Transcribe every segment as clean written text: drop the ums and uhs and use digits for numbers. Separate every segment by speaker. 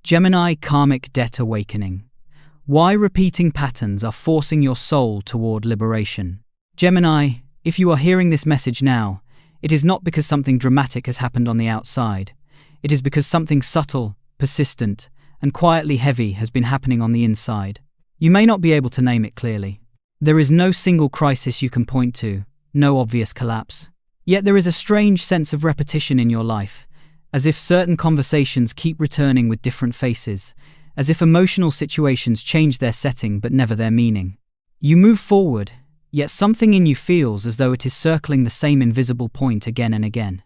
Speaker 1: Gemini, Karmic Debt Awakening. Why repeating patterns are forcing your soul toward liberation. Gemini, if you are hearing this message now, it is not because something dramatic has happened on the outside. It is because something subtle, persistent, and quietly heavy has been happening on the inside. You may not be able to name it clearly. There is no single crisis you can point to, no obvious collapse. Yet there is a strange sense of repetition in your life, as if certain conversations keep returning with different faces, as if emotional situations change their setting but never their meaning. You move forward, yet something in you feels as though it is circling the same invisible point again and again.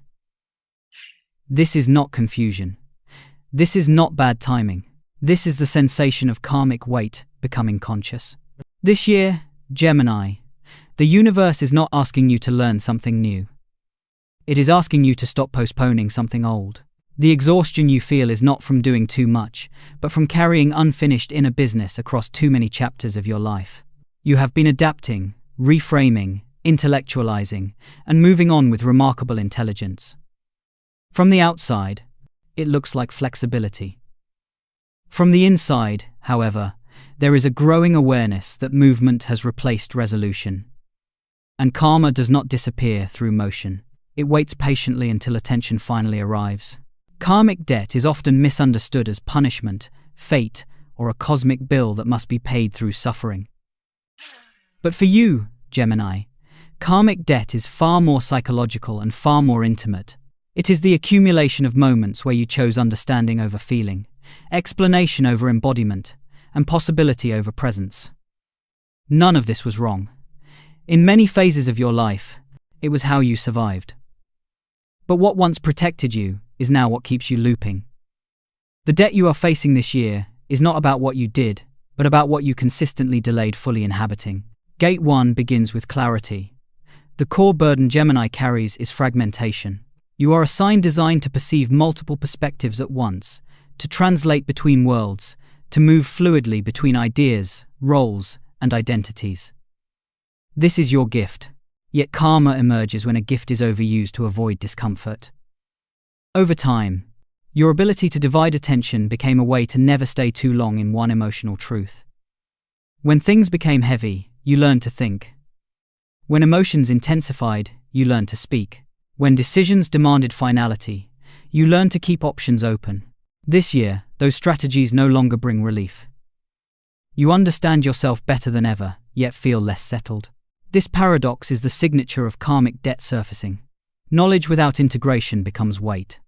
Speaker 1: This is not confusion. This is not bad timing. This is the sensation of karmic weight becoming conscious. This year, Gemini, the universe is not asking you to learn something new. It is asking you to stop postponing something old. The exhaustion you feel is not from doing too much, but from carrying unfinished inner business across too many chapters of your life. You have been adapting, reframing, intellectualizing, and moving on with remarkable intelligence. From the outside, it looks like flexibility. From the inside, however, there is a growing awareness that movement has replaced resolution. And karma does not disappear through motion. It waits patiently until attention finally arrives. Karmic debt is often misunderstood as punishment, fate, or a cosmic bill that must be paid through suffering. But for you, Gemini, karmic debt is far more psychological and far more intimate. It is the accumulation of moments where you chose understanding over feeling, explanation over embodiment, and possibility over presence. None of this was wrong. In many phases of your life, it was how you survived. But what once protected you is now what keeps you looping. The debt you are facing this year is not about what you did, but about what you consistently delayed fully inhabiting. Gate 1 begins with clarity. The core burden Gemini carries is fragmentation. You are a sign designed to perceive multiple perspectives at once, to translate between worlds, to move fluidly between ideas, roles, and identities. This is your gift. Yet karma emerges when a gift is overused to avoid discomfort. Over time, your ability to divide attention became a way to never stay too long in one emotional truth. When things became heavy, you learned to think. When emotions intensified, you learned to speak. When decisions demanded finality, you learned to keep options open. This year, those strategies no longer bring relief. You understand yourself better than ever, yet feel less settled. This paradox is the signature of karmic debt surfacing. Knowledge without integration becomes weight.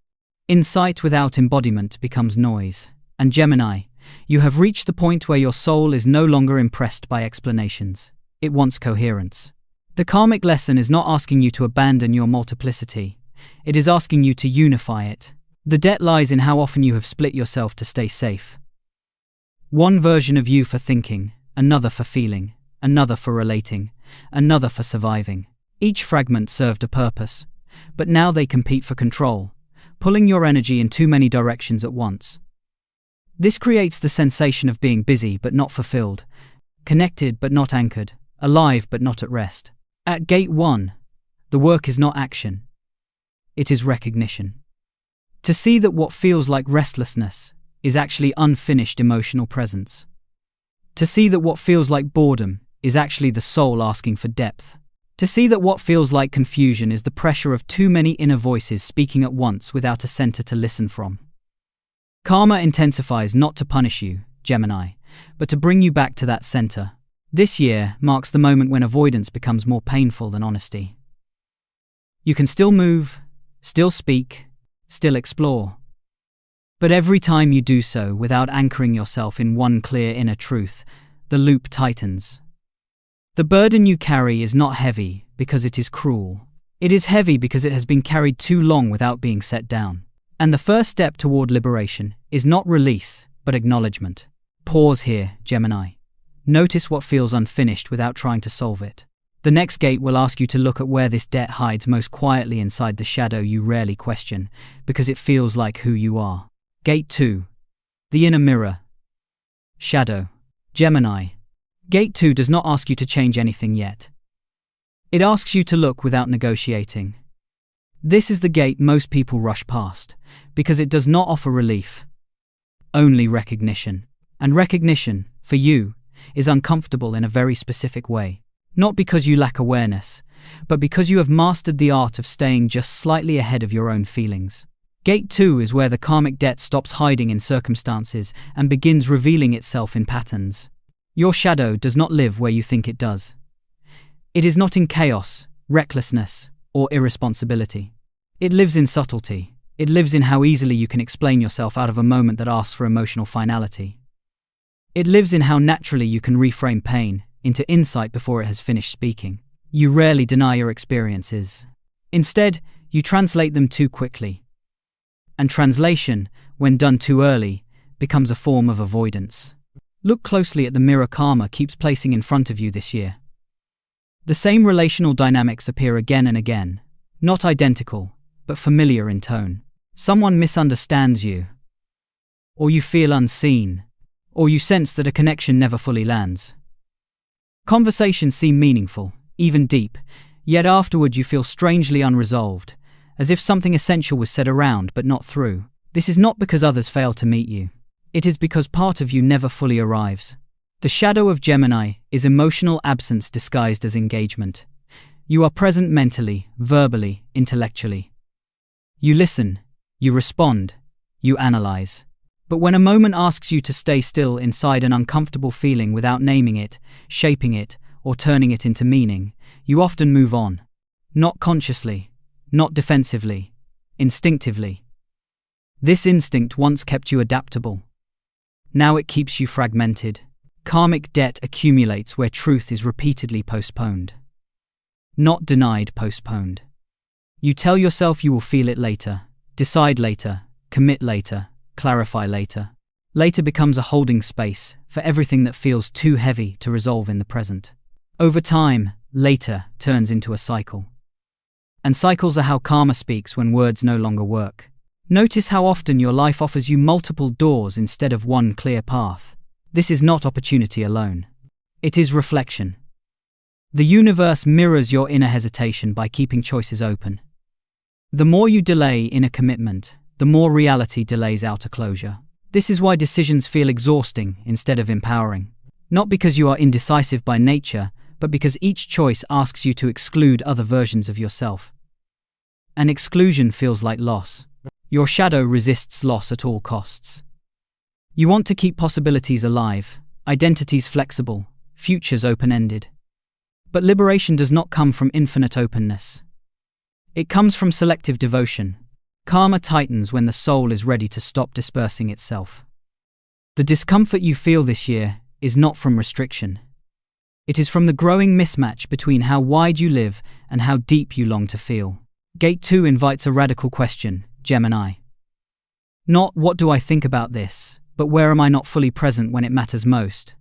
Speaker 1: Insight without embodiment becomes noise. And Gemini, you have reached the point where your soul is no longer impressed by explanations. It wants coherence. The karmic lesson is not asking you to abandon your multiplicity. It is asking you to unify it. The debt lies in how often you have split yourself to stay safe. One version of you for thinking, another for feeling, another for relating, another for surviving. Each fragment served a purpose, but now they compete for control, pulling your energy in too many directions at once. This creates the sensation of being busy but not fulfilled, connected but not anchored, alive but not at rest. At Gate 1, the work is not action. It is recognition. To see that what feels like restlessness is actually unfinished emotional presence. To see that what feels like boredom is actually the soul asking for depth. To see that what feels like confusion is the pressure of too many inner voices speaking at once without a center to listen from. Karma intensifies not to punish you, Gemini, but to bring you back to that center. This year marks the moment when avoidance becomes more painful than honesty. You can still move, still speak, still explore. But every time you do so without anchoring yourself in one clear inner truth, the loop tightens. The burden you carry is not heavy because it is cruel. It is heavy because it has been carried too long without being set down. And the first step toward liberation is not release, but acknowledgement. Pause here, Gemini. Notice what feels unfinished without trying to solve it. The next gate will ask you to look at where this debt hides most quietly inside the shadow you rarely question, because it feels like who you are. Gate 2. The inner mirror. Shadow. Gemini. Gate 2 does not ask you to change anything yet. It asks you to look without negotiating. This is the gate most people rush past, because it does not offer relief. only recognition. And recognition, for you, is uncomfortable in a very specific way. Not because you lack awareness, but because you have mastered the art of staying just slightly ahead of your own feelings. Gate 2 is where the karmic debt stops hiding in circumstances and begins revealing itself in patterns. Your shadow does not live where you think it does. It is not in chaos, recklessness, or irresponsibility. It lives in subtlety. It lives in how easily you can explain yourself out of a moment that asks for emotional finality. It lives in how naturally you can reframe pain into insight before it has finished speaking. You rarely deny your experiences. Instead, you translate them too quickly. And translation, when done too early, becomes a form of avoidance. Look closely at the mirror karma keeps placing in front of you this year. The same relational dynamics appear again and again, not identical, but familiar in tone. Someone misunderstands you, or you feel unseen, or you sense that a connection never fully lands. Conversations seem meaningful, even deep, yet afterward you feel strangely unresolved, as if something essential was said around but not through. This is not because others fail to meet you. It is because part of you never fully arrives. The shadow of Gemini is emotional absence disguised as engagement. You are present mentally, verbally, intellectually. You listen, you respond, you analyze. But when a moment asks you to stay still inside an uncomfortable feeling without naming it, shaping it, or turning it into meaning, you often move on. Not consciously, not defensively, instinctively. This instinct once kept you adaptable. Now it keeps you fragmented. Karmic debt accumulates where truth is repeatedly postponed. Not denied, postponed. You tell yourself you will feel it later, decide later, commit later, clarify later. Later becomes a holding space for everything that feels too heavy to resolve in the present. Over time, later turns into a cycle. And cycles are how karma speaks when words no longer work. Notice how often your life offers you multiple doors instead of one clear path. This is not opportunity alone. It is reflection. The universe mirrors your inner hesitation by keeping choices open. The more you delay inner commitment, the more reality delays outer closure. This is why decisions feel exhausting instead of empowering. Not because you are indecisive by nature, but because each choice asks you to exclude other versions of yourself. An exclusion feels like loss. Your shadow resists loss at all costs. You want to keep possibilities alive, identities flexible, futures open-ended. But liberation does not come from infinite openness. It comes from selective devotion. Karma tightens when the soul is ready to stop dispersing itself. The discomfort you feel this year is not from restriction. It is from the growing mismatch between how wide you live and how deep you long to feel. Gate 2 invites a radical question, Gemini. Not what do I think about this, but where am I not fully present when it matters most?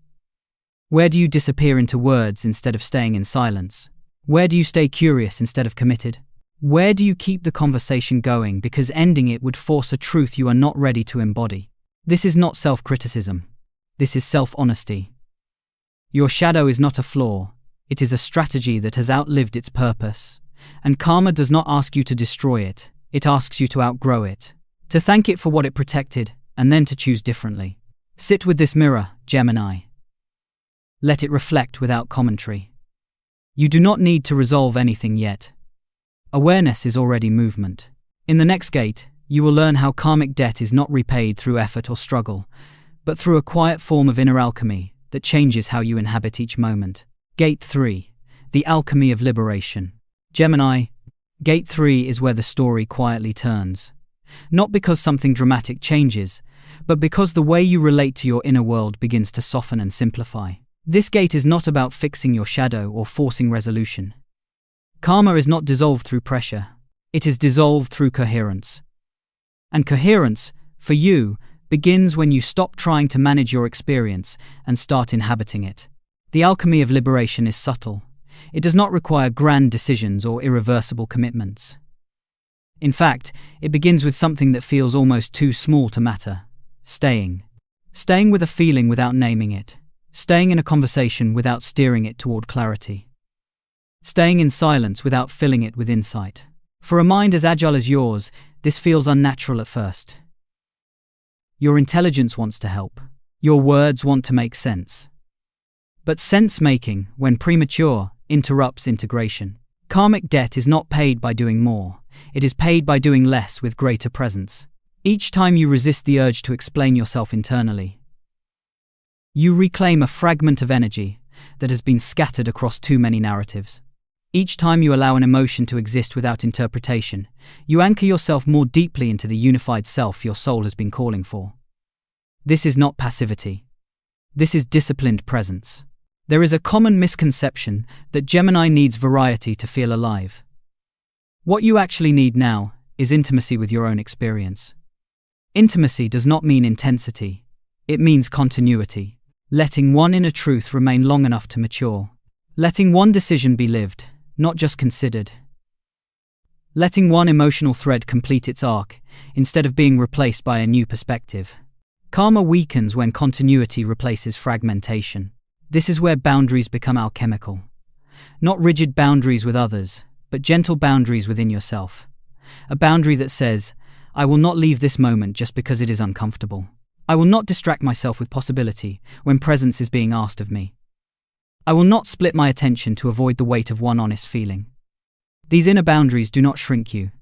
Speaker 1: Where do you disappear into words instead of staying in silence? Where do you stay curious instead of committed? Where do you keep the conversation going because ending it would force a truth you are not ready to embody? This is not self-criticism. This is self-honesty. Your shadow is not a flaw. It is a strategy that has outlived its purpose. And karma does not ask you to destroy it. It asks you to outgrow it. To thank it for what it protected, and then to choose differently. Sit with this mirror, Gemini. Let it reflect without commentary. You do not need to resolve anything yet. Awareness is already movement. In the next gate, you will learn how karmic debt is not repaid through effort or struggle, but through a quiet form of inner alchemy that changes how you inhabit each moment. Gate 3. The alchemy of liberation. Gemini, Gate 3 is where the story quietly turns. Not because something dramatic changes, but because the way you relate to your inner world begins to soften and simplify. This gate is not about fixing your shadow or forcing resolution. Karma is not dissolved through pressure. It is dissolved through coherence. And coherence, for you, begins when you stop trying to manage your experience and start inhabiting it. The alchemy of liberation is subtle. It does not require grand decisions or irreversible commitments. In fact, it begins with something that feels almost too small to matter. Staying. Staying with a feeling without naming it. Staying in a conversation without steering it toward clarity. Staying in silence without filling it with insight. For a mind as agile as yours, this feels unnatural at first. Your intelligence wants to help. Your words want to make sense. But sense-making, when premature, interrupts integration. Karmic debt is not paid by doing more. It is paid by doing less with greater presence. Each time you resist the urge to explain yourself internally, you reclaim a fragment of energy that has been scattered across too many narratives. Each time you allow an emotion to exist without interpretation, you anchor yourself more deeply into the unified self your soul has been calling for. This is not passivity. This is disciplined presence. There is a common misconception that Gemini needs variety to feel alive. What you actually need now is intimacy with your own experience. Intimacy does not mean intensity. It means continuity. Letting one inner truth remain long enough to mature. Letting one decision be lived, not just considered. Letting one emotional thread complete its arc, instead of being replaced by a new perspective. Karma weakens when continuity replaces fragmentation. This is where boundaries become alchemical. Not rigid boundaries with others, but gentle boundaries within yourself. A boundary that says, I will not leave this moment just because it is uncomfortable. I will not distract myself with possibility when presence is being asked of me. I will not split my attention to avoid the weight of one honest feeling. These inner boundaries do not shrink you.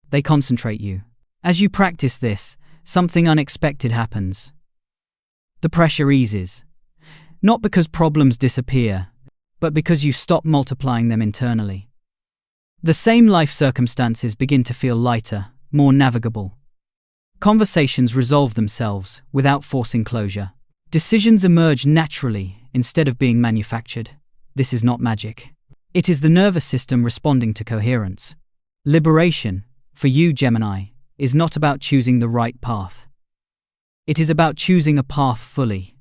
Speaker 1: They concentrate you. As you practice this, something unexpected happens. The pressure eases. Not because problems disappear, but because you stop multiplying them internally. The same life circumstances begin to feel lighter, more navigable. Conversations resolve themselves without forcing closure. Decisions emerge naturally instead of being manufactured. This is not magic. It is the nervous system responding to coherence. Liberation, for you, Gemini, is not about choosing the right path. It is about choosing a path fully.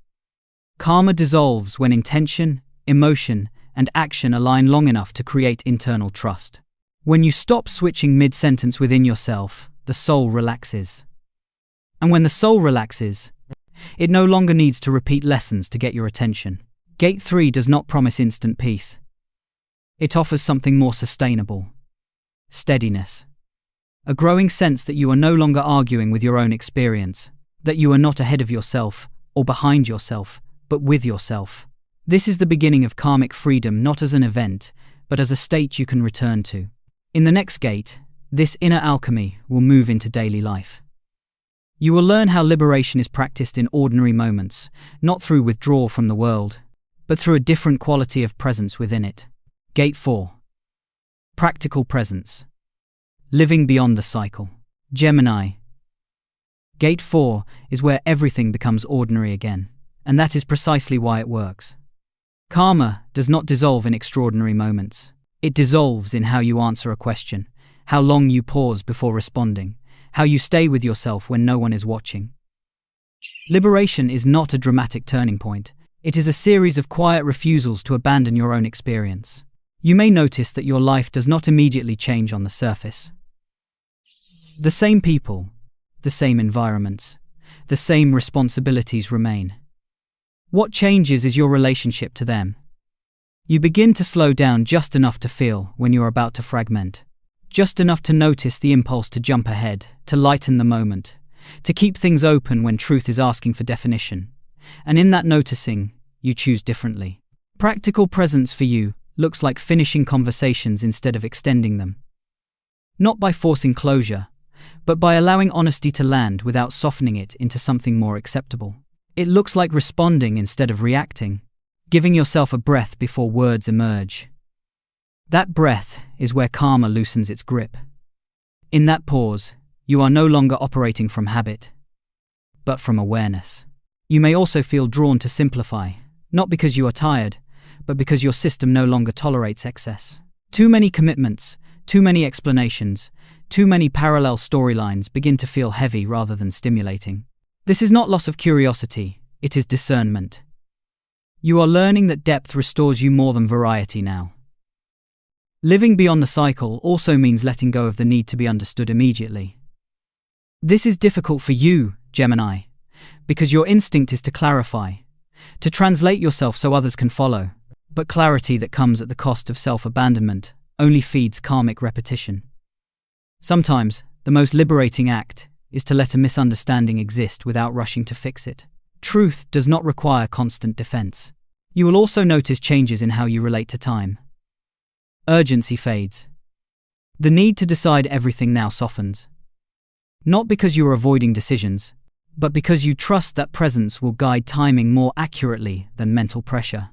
Speaker 1: Karma dissolves when intention, emotion, and action align long enough to create internal trust. When you stop switching mid-sentence within yourself, the soul relaxes. And when the soul relaxes, it no longer needs to repeat lessons to get your attention. Gate 3 does not promise instant peace. It offers something more sustainable. Steadiness. A growing sense that you are no longer arguing with your own experience, that you are not ahead of yourself or behind yourself, but with yourself. This is the beginning of karmic freedom, not as an event, but as a state you can return to. In the next gate, this inner alchemy will move into daily life. You will learn how liberation is practiced in ordinary moments, not through withdrawal from the world, but through a different quality of presence within it. Gate 4. Practical presence. Living beyond the cycle. Gemini. Gate 4 is where everything becomes ordinary again, and that is precisely why it works. Karma does not dissolve in extraordinary moments. It dissolves in how you answer a question, how long you pause before responding, how you stay with yourself when no one is watching. Liberation is not a dramatic turning point. It is a series of quiet refusals to abandon your own experience. You may notice that your life does not immediately change on the surface. The same people, the same environments, the same responsibilities remain. What changes is your relationship to them. You begin to slow down just enough to feel when you're about to fragment. Just enough to notice the impulse to jump ahead, to lighten the moment, to keep things open when truth is asking for definition. And in that noticing, you choose differently. Practical presence for you looks like finishing conversations instead of extending them. Not by forcing closure, but by allowing honesty to land without softening it into something more acceptable. It looks like responding instead of reacting, giving yourself a breath before words emerge. That breath is where karma loosens its grip. In that pause, you are no longer operating from habit, but from awareness. You may also feel drawn to simplify, not because you are tired, but because your system no longer tolerates excess. Too many commitments, too many explanations, too many parallel storylines begin to feel heavy rather than stimulating. This is not loss of curiosity, it is discernment. You are learning that depth restores you more than variety now. Living beyond the cycle also means letting go of the need to be understood immediately. This is difficult for you, Gemini, because your instinct is to clarify, to translate yourself so others can follow, but clarity that comes at the cost of self-abandonment only feeds karmic repetition. Sometimes, the most liberating act is to let a misunderstanding exist without rushing to fix it. Truth does not require constant defense. You will also notice changes in how you relate to time. Urgency fades. The need to decide everything now softens. Not because you are avoiding decisions, but because you trust that presence will guide timing more accurately than mental pressure.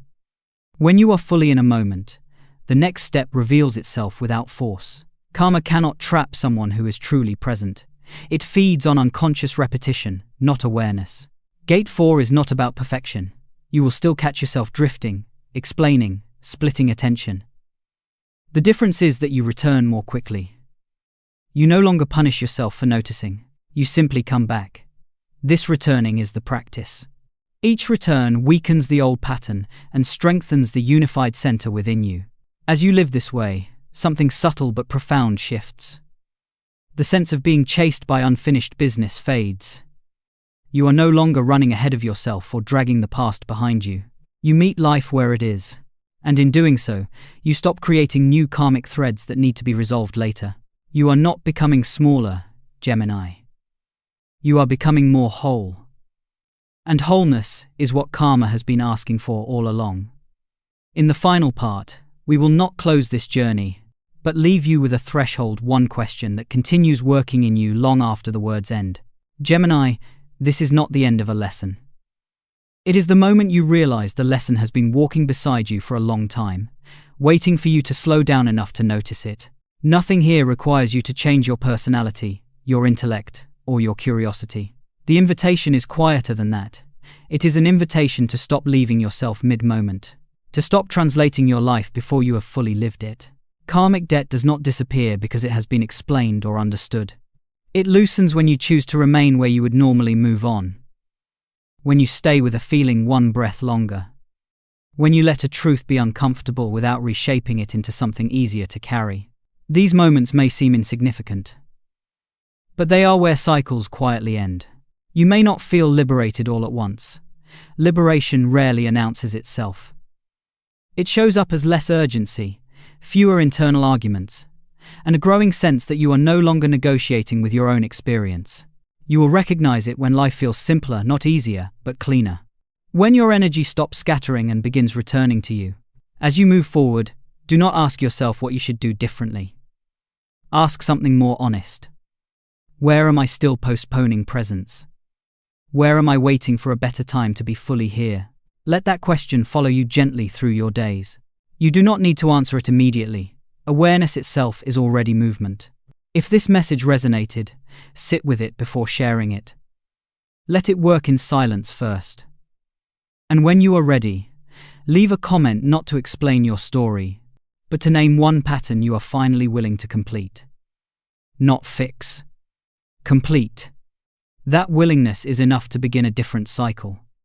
Speaker 1: When you are fully in a moment, the next step reveals itself without force. Karma cannot trap someone who is truly present. It feeds on unconscious repetition, not awareness. Gate 4 is not about perfection. You will still catch yourself drifting, explaining, splitting attention. The difference is that you return more quickly. You no longer punish yourself for noticing. You simply come back. This returning is the practice. Each return weakens the old pattern and strengthens the unified center within you. As you live this way, something subtle but profound shifts. The sense of being chased by unfinished business fades. You are no longer running ahead of yourself or dragging the past behind you. You meet life where it is, and in doing so, you stop creating new karmic threads that need to be resolved later. You are not becoming smaller, Gemini. You are becoming more whole. And wholeness is what karma has been asking for all along. In the final part, we will not close this journey, but leave you with a threshold one question that continues working in you long after the words end. Gemini, this is not the end of a lesson. It is the moment you realize the lesson has been walking beside you for a long time, waiting for you to slow down enough to notice it. Nothing here requires you to change your personality, your intellect, or your curiosity. The invitation is quieter than that. It is an invitation to stop leaving yourself mid-moment, to stop translating your life before you have fully lived it. Karmic debt does not disappear because it has been explained or understood. It loosens when you choose to remain where you would normally move on. When you stay with a feeling one breath longer. When you let a truth be uncomfortable without reshaping it into something easier to carry. These moments may seem insignificant, but they are where cycles quietly end. You may not feel liberated all at once. Liberation rarely announces itself. It shows up as less urgency, fewer internal arguments, and a growing sense that you are no longer negotiating with your own experience. You will recognize it when life feels simpler, not easier, but cleaner. When your energy stops scattering and begins returning to you. As you move forward, do not ask yourself what you should do differently. Ask something more honest. Where am I still postponing presence? Where am I waiting for a better time to be fully here? Let that question follow you gently through your days. You do not need to answer it immediately. Awareness itself is already movement. If this message resonated, sit with it before sharing it. Let it work in silence first. And when you are ready, leave a comment not to explain your story, but to name one pattern you are finally willing to complete. Not fix. Complete. That willingness is enough to begin a different cycle.